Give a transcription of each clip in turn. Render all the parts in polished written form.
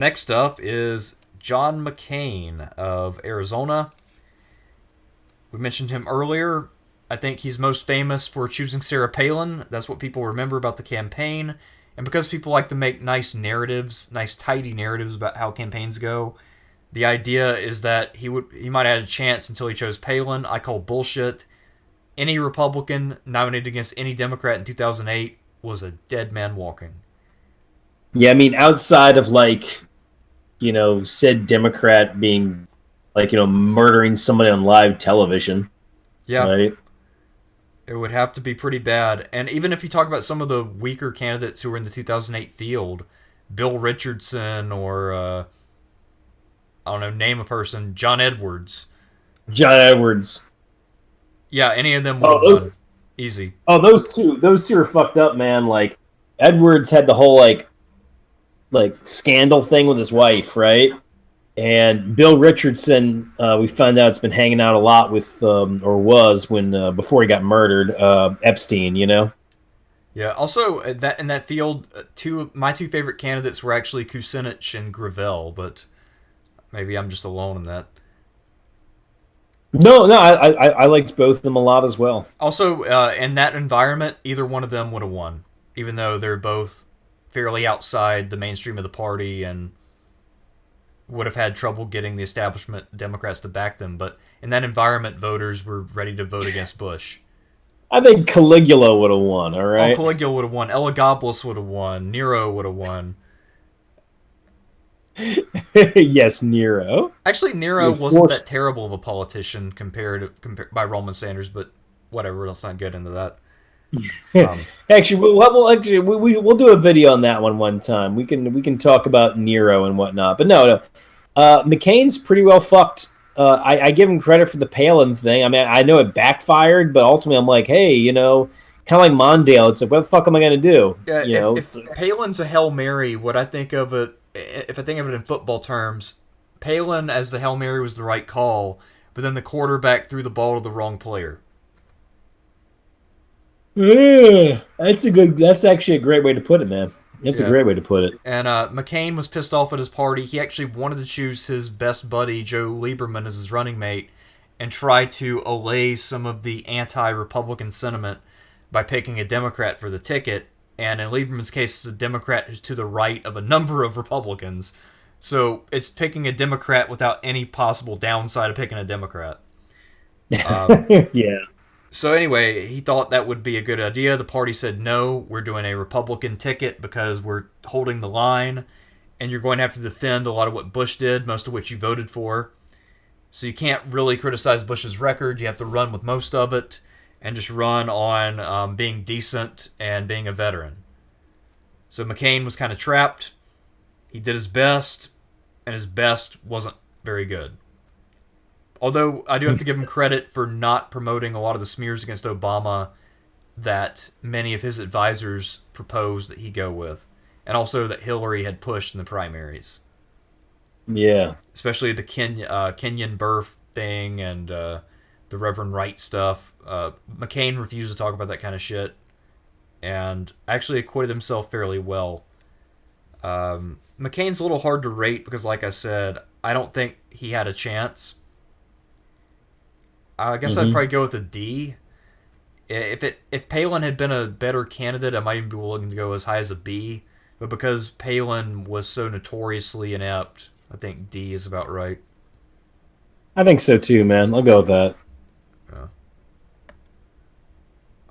Next up is John McCain of Arizona. We mentioned him earlier. I think he's most famous for choosing Sarah Palin. That's what people remember about the campaign. And because people like to make nice narratives, nice tidy narratives about how campaigns go, the idea is that he might have had a chance until he chose Palin. I call bullshit. Any Republican nominated against any Democrat in 2008 was a dead man walking. Yeah, I mean, outside of said Democrat being murdering somebody on live television, Yeah, right? it would have to be pretty bad. And even if you talk about some of the weaker candidates who were in the 2008 field, Bill Richardson or, I don't know, name a person, John Edwards. John Edwards. Yeah, any of them would Oh, have won. Easy. those two are fucked up, man. Like Edwards had the whole scandal thing with his wife, right? And Bill Richardson, we found out it's been hanging out a lot with, or was when before he got murdered, Epstein. You know. Yeah. Also, that in that field, my two favorite candidates were actually Kucinich and Gravel, but maybe I'm just alone in that. No, I liked both of them a lot as well. Also, in that environment, either one of them would have won, even though they're both fairly outside the mainstream of the party and would have had trouble getting the establishment Democrats to back them. But in that environment, voters were ready to vote against Bush. I think Caligula would have won. All Oh, right. Caligula would have won. Elagabalus would have won. Nero would have won. Yes, Nero. Actually, Nero You wasn't forced. that terrible of a politician compared by Roman Sanders, but whatever. Let's not get into that. Um, Actually, we'll do a video on that one time. We can talk about Nero and whatnot. But no. McCain's pretty well fucked. I give him credit for the Palin thing. I mean, I know it backfired, but ultimately, I'm like, hey, kind of like Mondale. It's like, what the fuck am I gonna do? yeah, You if know, if Palin's a Hail Mary, what I think of it, if I think of it in football terms, Palin as the Hail Mary was the right call, but then the quarterback threw the ball to the wrong player. yeah, that's a good. That's actually a great way to put it, man. That's a Yeah. great way to put it. And McCain was pissed off at his party. He actually wanted to choose his best buddy, Joe Lieberman, as his running mate and try to allay some of the anti Republican sentiment by picking a Democrat for the ticket. And in Lieberman's case, it's a Democrat who's to the right of a number of Republicans. So it's picking a Democrat without any possible downside of picking a Democrat. Um, Yeah. so anyway, he thought that would be a good idea. The party said no, we're doing a Republican ticket because we're holding the line, and you're going to have to defend a lot of what Bush did, most of which you voted for. So you can't really criticize Bush's record. You have to run with most of it, and just run on being decent and being a veteran. So McCain was kind of trapped. He did his best, and his best wasn't very good. Although I do have to give him credit for not promoting a lot of the smears against Obama that many of his advisors proposed that he go with, and also that Hillary had pushed in the primaries, Yeah. especially the Kenyan birth thing and the Reverend Wright stuff. McCain refused to talk about that kind of shit, and actually acquitted himself fairly well. McCain's a little hard to rate because, like I said, I don't think he had a chance. I guess I'd Hmm. probably go with a D. If Palin had been a better candidate, I might even be willing to go as high as a B. But because Palin was so notoriously inept, I think D is about right. I think so too, man. I'll go with that. Yeah.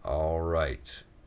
All right.